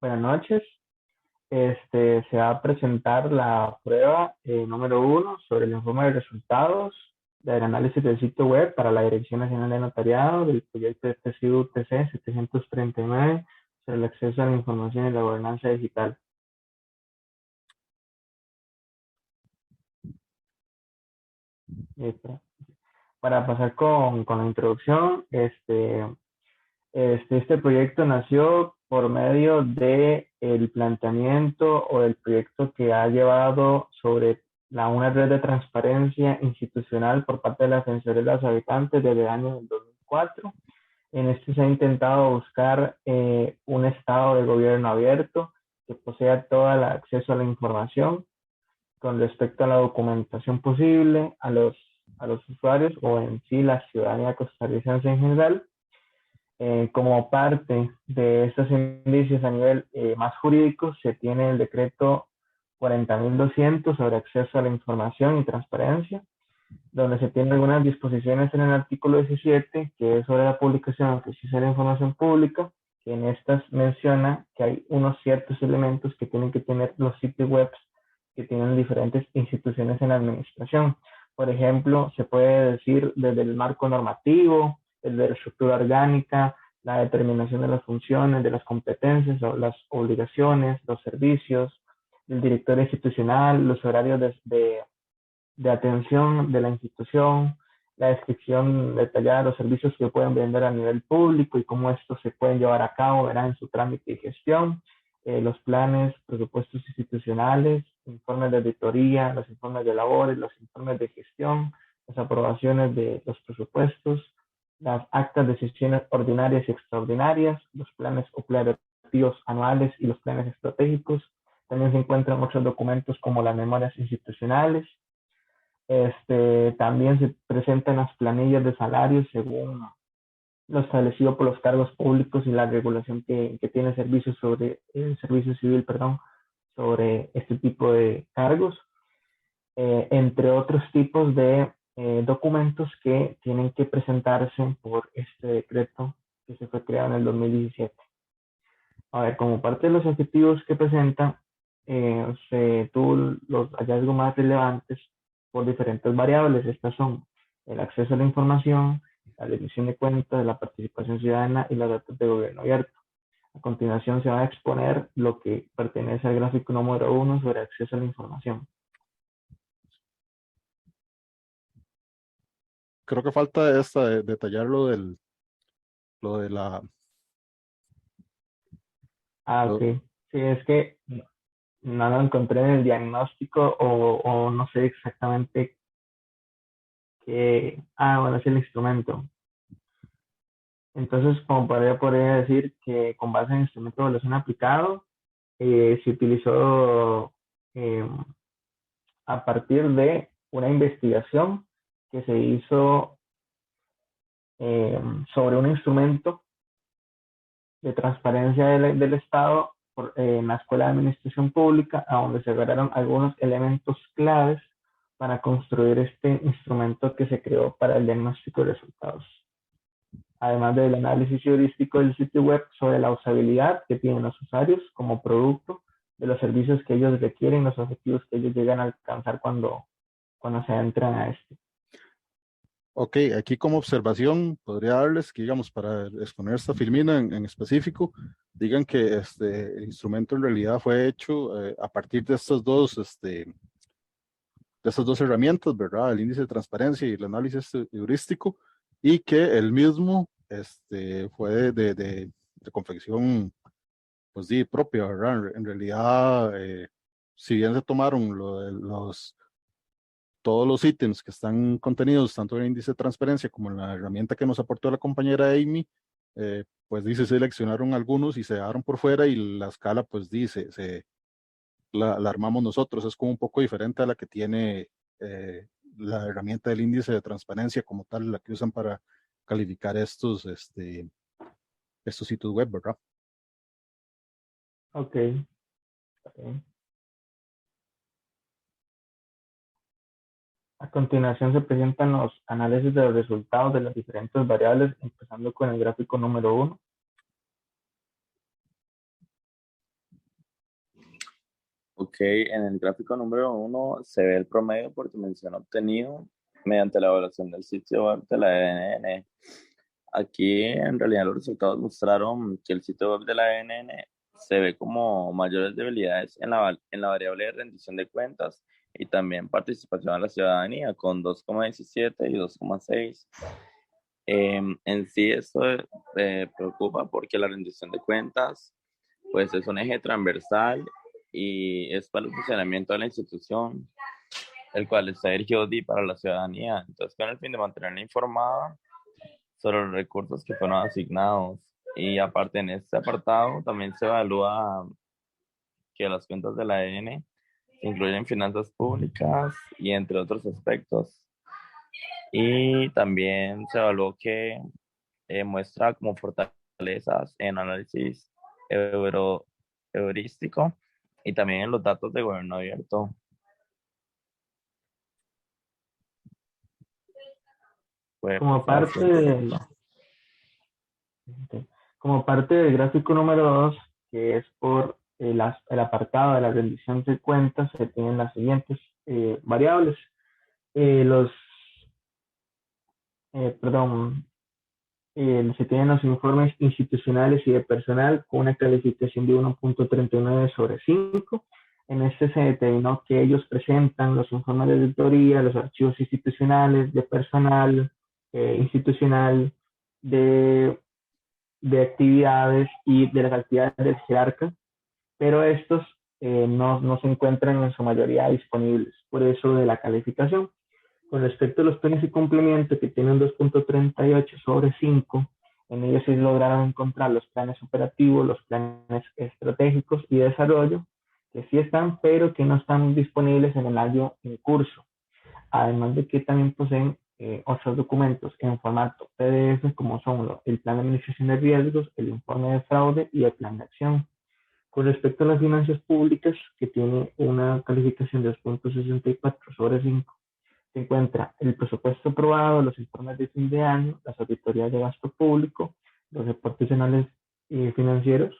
Buenas noches. Se va a presentar la prueba número 1 sobre el informe de resultados del análisis del sitio web para la Dirección Nacional de Notariado del proyecto de TCU TC 739 sobre el acceso a la información y la gobernanza digital. Para pasar con la introducción, este proyecto nació por medio de el planteamiento o el proyecto que ha llevado sobre una red de transparencia institucional por parte de la Defensoría de los Habitantes desde el año 2004. En este se ha intentado buscar un estado de gobierno abierto que posea todo el acceso a la información con respecto a la documentación posible a los usuarios o en sí la ciudadanía costarricense en general. Como parte de estos indicios a nivel más jurídico, se tiene el decreto 40.200 sobre acceso a la información y transparencia, donde se tienen algunas disposiciones en el artículo 17, que es sobre la publicación que se la información pública, que en estas menciona que hay unos ciertos elementos que tienen que tener los sitios web que tienen diferentes instituciones en la administración. Por ejemplo, se puede decir desde el marco normativo, desde la estructura orgánica, la determinación de las funciones, de las competencias, las obligaciones, los servicios, el director institucional, los horarios de atención de la institución, la descripción detallada de los servicios que pueden vender a nivel público y cómo estos se pueden llevar a cabo, ¿verdad? En su trámite y gestión, los planes, presupuestos institucionales, informes de auditoría, los informes de labores, los informes de gestión, las aprobaciones de los presupuestos, las actas de sesiones ordinarias y extraordinarias, los planes operativos anuales y los planes estratégicos. También se encuentran otros documentos como las memorias institucionales. También se presentan las planillas de salarios según lo establecido por los cargos públicos y la regulación que tiene servicios sobre el servicio civil, perdón, sobre este tipo de cargos, entre otros tipos de documentos que tienen que presentarse por este decreto que se fue creado en el 2017. A ver, como parte de los objetivos que presenta, se tuvo los hallazgos más relevantes por diferentes variables. Estas son el acceso a la información, la rendición de cuentas, la participación ciudadana y los datos de gobierno abierto. A continuación se va a exponer lo que pertenece al gráfico número 1 sobre acceso a la información. Creo que falta detallar lo de la... Ok. Sí, es que no lo encontré en el diagnóstico o no sé exactamente qué... Bueno, es el instrumento. Entonces, como podría decir que con base en el instrumento de evaluación aplicado, se utilizó eh, a partir de una investigación que se hizo sobre un instrumento de transparencia del Estado en la Escuela de Administración Pública, a donde se agarraron algunos elementos claves para construir este instrumento que se creó para el diagnóstico de resultados. Además del análisis heurístico del sitio web sobre la usabilidad que tienen los usuarios como producto de los servicios que ellos requieren, los objetivos que ellos llegan a alcanzar cuando se entran a este. Ok, aquí como observación podría darles que, digamos, para exponer esta filmina en específico, digan que el instrumento en realidad fue hecho a partir de estas dos herramientas, ¿verdad? El índice de transparencia y el análisis heurístico, y que el mismo fue de confección, pues sí, propia, ¿verdad? En realidad, si bien se tomaron todos los ítems que están contenidos tanto en el índice de transparencia como en la herramienta que nos aportó la compañera Amy, pues dice, seleccionaron algunos y se dejaron por fuera, y la escala, pues dice, la armamos nosotros. Es como un poco diferente a la que tiene la herramienta del índice de transparencia como tal, la que usan para calificar estos sitios web, ¿verdad? Ok. Okay. A continuación se presentan los análisis de los resultados de las diferentes variables, empezando con el gráfico número 1. Ok, en el gráfico número 1 se ve el promedio por dimensión obtenido mediante la evaluación del sitio web de la NN. Aquí en realidad los resultados mostraron que el sitio web de la NN se ve como mayores debilidades en la variable de rendición de cuentas y también participación de la ciudadanía con 2,17 y 2,6. En sí esto preocupa porque la rendición de cuentas pues es un eje transversal y es para el funcionamiento de la institución, el cual está dirigido para la ciudadanía. Entonces, con el fin de mantenerla informada sobre los recursos que fueron asignados. Y aparte, en este apartado también se evalúa que las cuentas de la EN incluyen finanzas públicas y entre otros aspectos. Y también se evaluó que muestra como fortalezas en análisis heurístico y también en los datos de gobierno abierto. Como parte del gráfico número 2, que es por el apartado de la rendición de cuentas, se tienen las siguientes variables. Se tienen los informes institucionales y de personal con una calificación de 1.39 sobre 5. En este se determinó que ellos presentan los informes de auditoría, los archivos institucionales, de personal institucional, de actividades y de las actividades del jerarca, pero estos no se encuentran en su mayoría disponibles, por eso de la calificación. Con respecto a los planes de cumplimiento que tienen 2.38 sobre 5, en ellos sí lograron encontrar los planes operativos, los planes estratégicos y de desarrollo, que sí están, pero que no están disponibles en el año en curso. Además de que también poseen otros documentos en formato PDF, como son el plan de administración de riesgos, el informe de fraude y el plan de acción. Con respecto a las finanzas públicas, que tiene una calificación de 2.64 sobre 5, se encuentra el presupuesto aprobado, los informes de fin de año, las auditorías de gasto público, los reportes anuales financieros.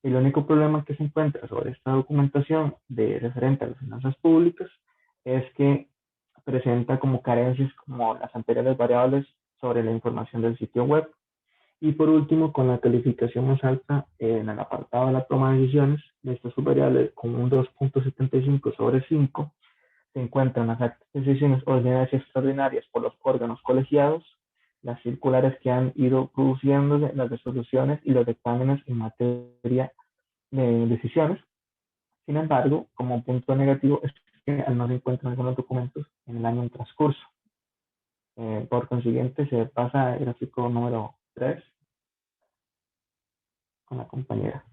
El único problema que se encuentra sobre esta documentación referente a las finanzas públicas es que presenta como carencias como las anteriores variables sobre la información del sitio web. Y por último, con la calificación más alta en el apartado de la toma de decisiones, de esta subvariable con un 2.75 sobre 5, se encuentran las decisiones ordinarias y extraordinarias por los órganos colegiados, las circulares que han ido produciéndose, las resoluciones y los dictámenes en materia de decisiones. Sin embargo, como punto negativo es que no se encuentran algunos documentos en el año en transcurso. Por consiguiente, se pasa el gráfico número 3 con la compañera.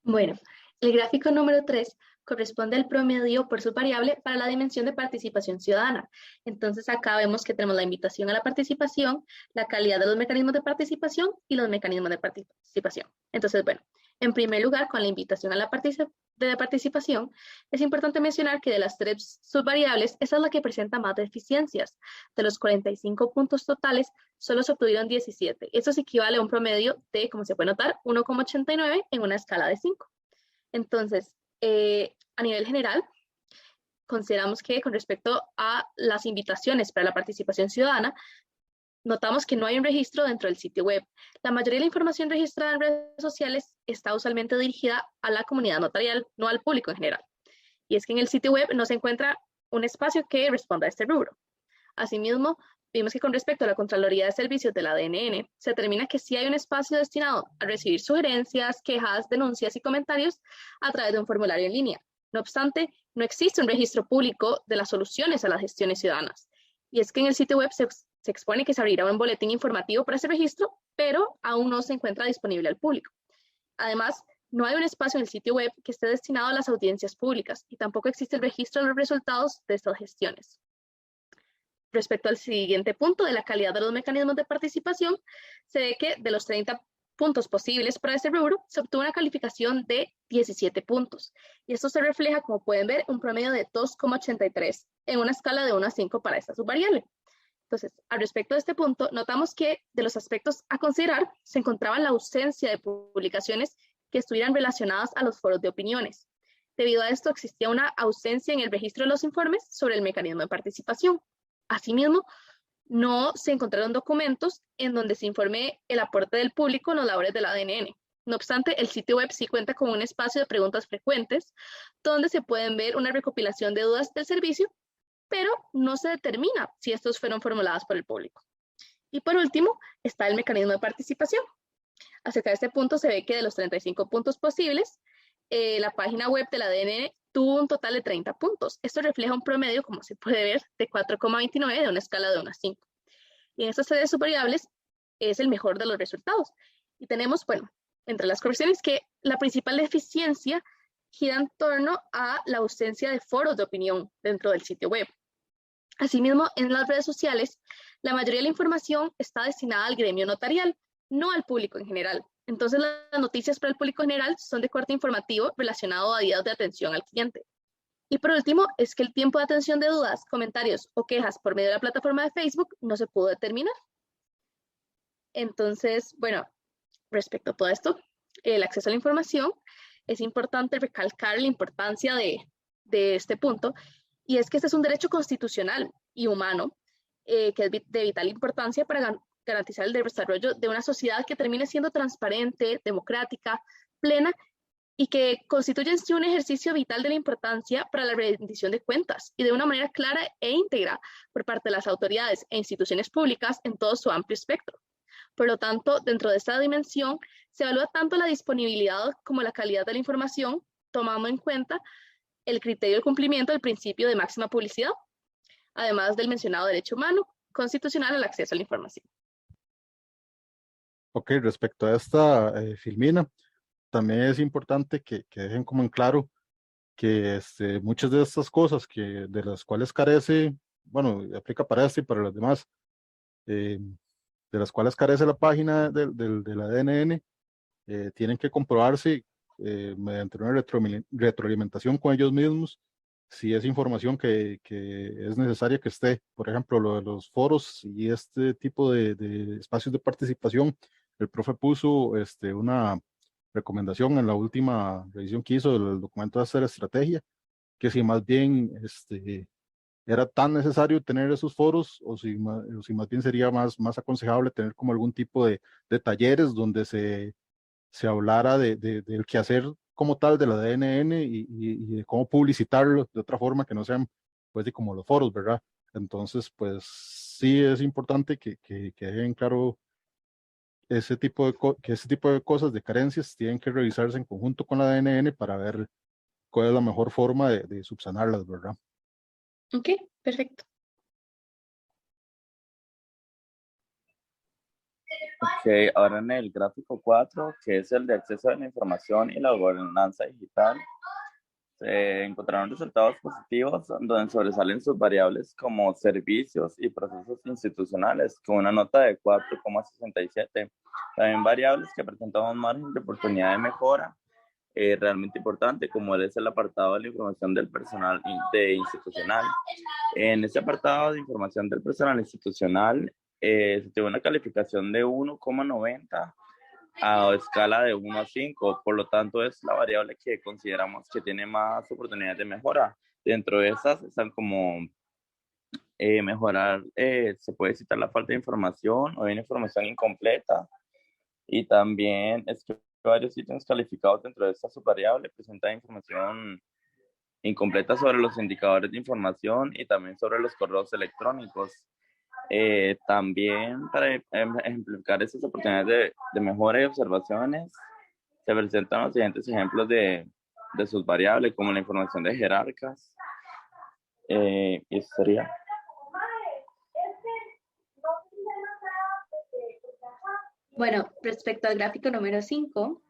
Bueno, el gráfico número 3 corresponde al promedio por subvariable para la dimensión de participación ciudadana. Entonces acá vemos que tenemos la invitación a la participación, la calidad de los mecanismos de participación y los mecanismos de participación. Entonces, bueno, en primer lugar, con la invitación a la participación, es importante mencionar que de las 3 subvariables, esa es la que presenta más deficiencias. De los 45 puntos totales, solo se obtuvieron 17. Eso se equivale a un promedio de, como se puede notar, 1,89 en una escala de 5. Entonces, a nivel general, consideramos que con respecto a las invitaciones para la participación ciudadana, notamos que no hay un registro dentro del sitio web. La mayoría de la información registrada en redes sociales está usualmente dirigida a la comunidad notarial, no al público en general. Y es que en el sitio web no se encuentra un espacio que responda a este rubro. Asimismo, vimos que con respecto a la Contraloría de Servicios de la DNN, se determina que sí hay un espacio destinado a recibir sugerencias, quejas, denuncias y comentarios a través de un formulario en línea. No obstante, no existe un registro público de las soluciones a las gestiones ciudadanas. Y es que en el sitio web se expone que se abrirá un boletín informativo para ese registro, pero aún no se encuentra disponible al público. Además, no hay un espacio en el sitio web que esté destinado a las audiencias públicas y tampoco existe el registro de los resultados de estas gestiones. Respecto al siguiente punto de la calidad de los mecanismos de participación, se ve que de los 30 puntos posibles para ese rubro, se obtuvo una calificación de 17 puntos. Y esto se refleja, como pueden ver, un promedio de 2,83 en una escala de 1 a 5 para esta subvariable. Entonces, al respecto de este punto, notamos que de los aspectos a considerar se encontraba la ausencia de publicaciones que estuvieran relacionadas a los foros de opiniones. Debido a esto, existía una ausencia en el registro de los informes sobre el mecanismo de participación. Asimismo, no se encontraron documentos en donde se informe el aporte del público en los labores de la ADNN. No obstante, el sitio web sí cuenta con un espacio de preguntas frecuentes, donde se pueden ver una recopilación de dudas del servicio, pero no se determina si estos fueron formulados por el público. Y por último, está el mecanismo de participación. Acerca de este punto se ve que de los 35 puntos posibles, la página web de la ADNN tuvo un total de 30 puntos. Esto refleja un promedio, como se puede ver, de 4,29 de una escala de 1 a 5. Y en estas tres variables es el mejor de los resultados. Y tenemos, bueno, entre las correcciones que la principal deficiencia gira en torno a la ausencia de foros de opinión dentro del sitio web. Asimismo, en las redes sociales, la mayoría de la información está destinada al gremio notarial, no al público en general. Entonces, las noticias para el público general son de corte informativo relacionado a días de atención al cliente. Y por último, es que el tiempo de atención de dudas, comentarios o quejas por medio de la plataforma de Facebook no se pudo determinar. Entonces, bueno, respecto a todo esto, el acceso a la información, es importante recalcar la importancia de este punto, y es que este es un derecho constitucional y humano que es de vital importancia para garantizar el desarrollo de una sociedad que termine siendo transparente, democrática, plena, y que constituye en sí un ejercicio vital de la importancia para la rendición de cuentas y de una manera clara e íntegra por parte de las autoridades e instituciones públicas en todo su amplio espectro. Por lo tanto, dentro de esta dimensión, se evalúa tanto la disponibilidad como la calidad de la información, tomando en cuenta el criterio de cumplimiento del principio de máxima publicidad, además del mencionado derecho humano constitucional al acceso a la información. Ok, respecto a esta, Filmina, también es importante que dejen como en claro que muchas de estas cosas de las cuales carece, bueno, aplica para este y para los demás, de las cuales carece la página de la DNN, tienen que comprobarse mediante una retroalimentación con ellos mismos, si es información que es necesaria que esté. Por ejemplo, lo de los foros y este tipo de espacios de participación, el profe puso una recomendación en la última revisión que hizo del documento de hacer estrategia, que si más bien era tan necesario tener esos foros o si más bien sería más aconsejable tener como algún tipo de talleres donde se hablara del quehacer como tal de la DNN y de cómo publicitarlo de otra forma que no sean pues como los foros, ¿verdad? Entonces pues sí es importante que dejen claro que ese tipo de cosas, de carencias, tienen que revisarse en conjunto con la DNN para ver cuál es la mejor forma de subsanarlas, ¿verdad? Ok, perfecto. Ok, ahora en el gráfico 4, que es el de acceso a la información y la gobernanza digital, se encontraron resultados positivos donde sobresalen sus variables como servicios y procesos institucionales, con una nota de 4,67. También variables que presentan un margen de oportunidad de mejora realmente importante, como es el apartado de la información del personal institucional. En este apartado de información del personal institucional, se tiene una calificación de 1,90 a escala de 1 a 5, por lo tanto es la variable que consideramos que tiene más oportunidades de mejora. Dentro de esas están como mejorar, se puede citar la falta de información o bien información incompleta, y también es que varios ítems calificados dentro de esta subvariable presentan información incompleta sobre los indicadores de información y también sobre los correos electrónicos. También para ejemplificar estas oportunidades de mejora y observaciones, se presentan los siguientes ejemplos de sus variables, como la información de jerarcas. Y eso sería. Bueno, respecto al gráfico número 5,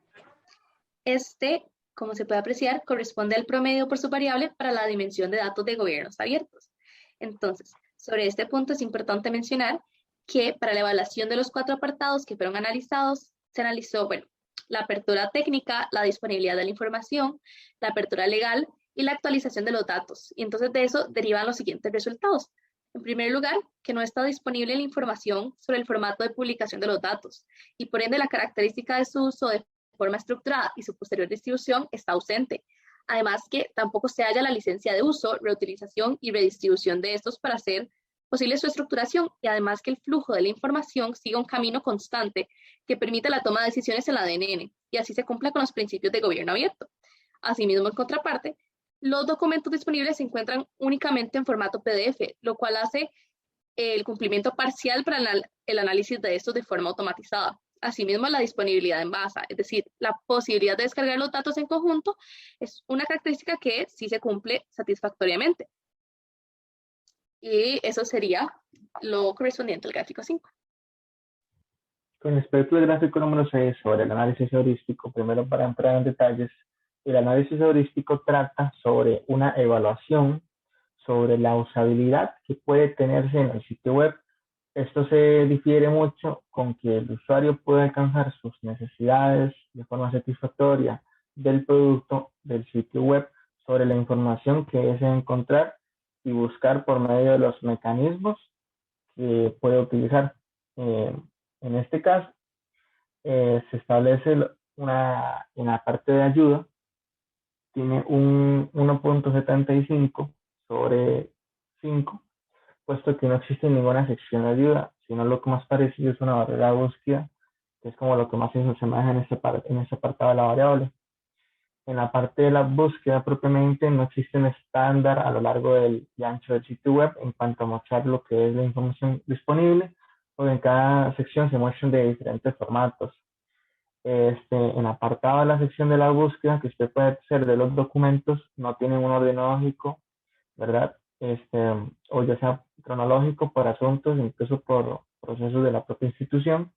como se puede apreciar, corresponde al promedio por su variable para la dimensión de datos de gobiernos abiertos. Entonces, sobre este punto es importante mencionar que para la evaluación de los 4 apartados que fueron analizados, se analizó, bueno, la apertura técnica, la disponibilidad de la información, la apertura legal y la actualización de los datos. Y entonces de eso derivan los siguientes resultados. En primer lugar, que no está disponible la información sobre el formato de publicación de los datos y por ende la característica de su uso de forma estructurada y su posterior distribución está ausente. Además que tampoco se halla la licencia de uso, reutilización y redistribución de estos para hacer posible su estructuración, y además que el flujo de la información siga un camino constante que permita la toma de decisiones en la DNN y así se cumpla con los principios de gobierno abierto. Asimismo, en contraparte, los documentos disponibles se encuentran únicamente en formato PDF, lo cual hace el cumplimiento parcial para el análisis de estos de forma automatizada. Asimismo, la disponibilidad en base, es decir, la posibilidad de descargar los datos en conjunto, es una característica que sí se cumple satisfactoriamente. Y eso sería lo correspondiente al gráfico 5. Con respecto al gráfico número 6 sobre el análisis heurístico, primero para entrar en detalles, el análisis heurístico trata sobre una evaluación sobre la usabilidad que puede tenerse en el sitio web. Esto se difiere mucho con que el usuario puede alcanzar sus necesidades de forma satisfactoria del producto del sitio web sobre la información que desea encontrar y buscar por medio de los mecanismos que puede utilizar. En este caso, se establece una parte de ayuda, tiene un 1.75 sobre 5, puesto que no existe ninguna sección de ayuda, sino lo que más parecido es una barrera de búsqueda, que es como lo que más se asemeja en este apartado de la variable. En la parte de la búsqueda propiamente no existe un estándar a lo largo del ancho del sitio web en cuanto a mostrar lo que es la información disponible, porque en cada sección se muestran de diferentes formatos. En el apartado de la sección de la búsqueda, que usted puede hacer de los documentos, no tienen un orden lógico, ¿verdad? O ya sea cronológico por asuntos, incluso por procesos de la propia institución.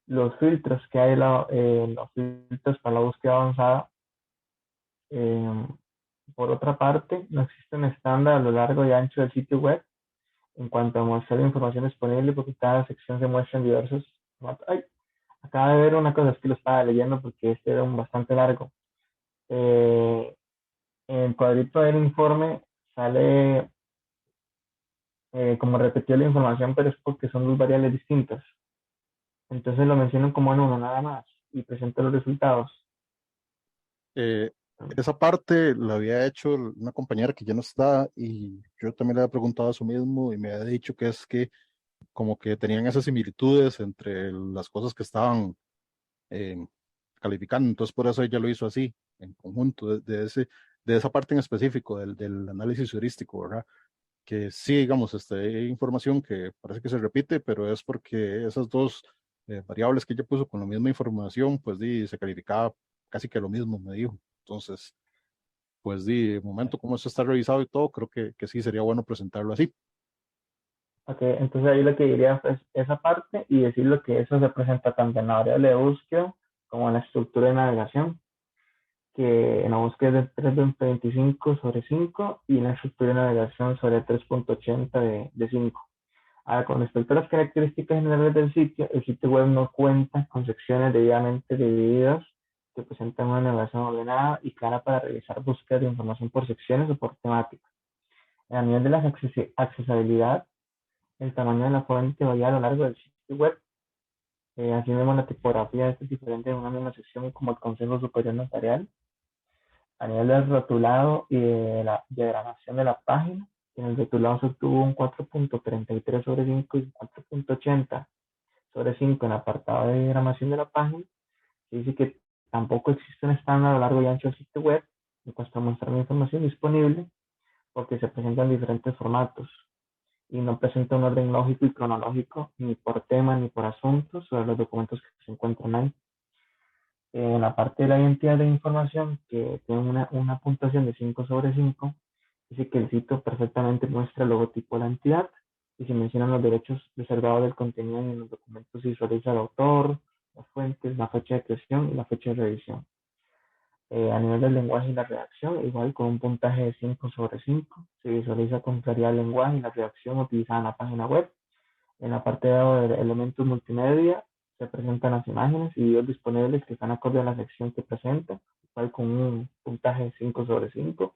Los filtros que hay, los filtros para la búsqueda avanzada. Por otra parte, no existe un estándar a lo largo y ancho del sitio web en cuanto a mostrar la información disponible, porque cada sección se muestra en diversos formatos. Ay, acaba de ver una cosa, es que lo estaba leyendo porque este era bastante largo. En el cuadrito del informe sale como repetido la información, pero es porque son dos variables distintas. Entonces lo menciono como en uno nada más y presento los resultados. Esa parte la había hecho una compañera que ya no está y yo también le había preguntado eso mismo y me había dicho que es que como que tenían esas similitudes entre las cosas que estaban calificando, entonces por eso ella lo hizo así, en conjunto, de esa parte en específico del análisis heurístico, ¿verdad? Que sí, digamos, hay información que parece que se repite, pero es porque esas dos variables que ella puso con la misma información, pues se calificaba casi que lo mismo, me dijo. Entonces, pues de momento como eso está revisado y todo, creo que sí sería bueno presentarlo así. Ok, entonces ahí lo que diría es esa parte y decir lo que eso se presenta tanto en la variable de búsqueda como en la estructura de navegación, que en la búsqueda es de 3.25 sobre 5 y en la estructura de navegación sobre 3.80 de 5. Ahora, con respecto a las características generales del sitio, el sitio web no cuenta con secciones debidamente divididas que presentan una navegación ordenada y clara para realizar búsquedas de información por secciones o por temática. A nivel de la accesibilidad, el tamaño de la fuente varía a lo largo del sitio web. Así mismo, la tipografía es diferente en una misma sección como el Consejo Superior Notarial. A nivel del rotulado y de la diagramación de la página, en el rotulado se obtuvo un 4.33 sobre 5 y 4.80 sobre 5 en el apartado de diagramación de la página. Se dice que tampoco existe un estándar a lo largo y ancho del sitio web en cuanto a mostrar la información disponible, porque se presentan diferentes formatos y no presenta un orden lógico y cronológico ni por tema ni por asuntos sobre los documentos que se encuentran ahí. En la parte de la identidad de información, que tiene una puntuación de 5 sobre 5, dice que el sitio perfectamente muestra el logotipo de la entidad y se mencionan los derechos reservados del contenido y en los documentos se visualiza el autor, las fuentes, la fecha de creación y la fecha de revisión. A nivel del lenguaje y la redacción, igual con un puntaje de 5 sobre 5, se visualiza con claridad el lenguaje y la redacción utilizada en la página web. En la parte de elementos multimedia se presentan las imágenes y videos disponibles que están acorde a la sección que presenta, igual con un puntaje de 5 sobre 5.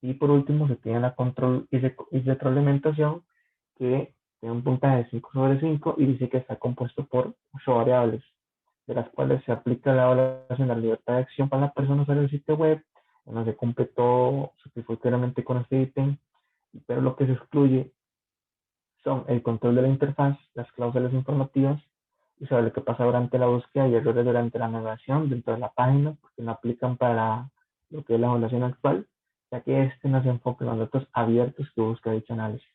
Y por último se tiene la control y retroalimentación, que tiene un puntaje de 5 sobre 5 y dice que está compuesto por 8 variables. de las cuales se aplica la evaluación de la libertad de acción para la persona usar el sitio web, donde se cumple todo satisfactoriamente con este ítem, pero lo que se excluye son el control de la interfaz, las cláusulas informativas y sobre lo que pasa durante la búsqueda y errores durante la navegación dentro de la página, porque no aplican para lo que es la evaluación actual, ya que este no se enfoca en los datos abiertos que busca dicho análisis.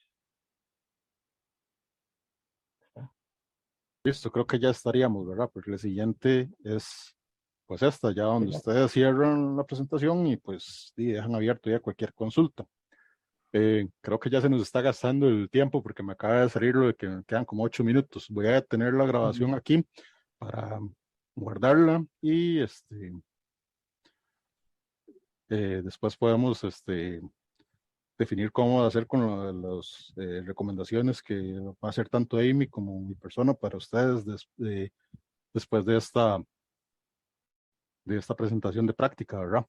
Listo, creo que ya estaríamos, ¿verdad? Porque el siguiente es, pues esta, ya donde ustedes cierran la presentación y pues dejan abierto ya cualquier consulta. Creo que ya se nos está gastando el tiempo porque me acaba de salir lo de que me quedan como 8 minutos. Voy a detener la grabación aquí para guardarla y después podemos definir cómo hacer con las recomendaciones que va a hacer tanto Amy como mi persona para ustedes después de esta presentación de práctica, ¿verdad?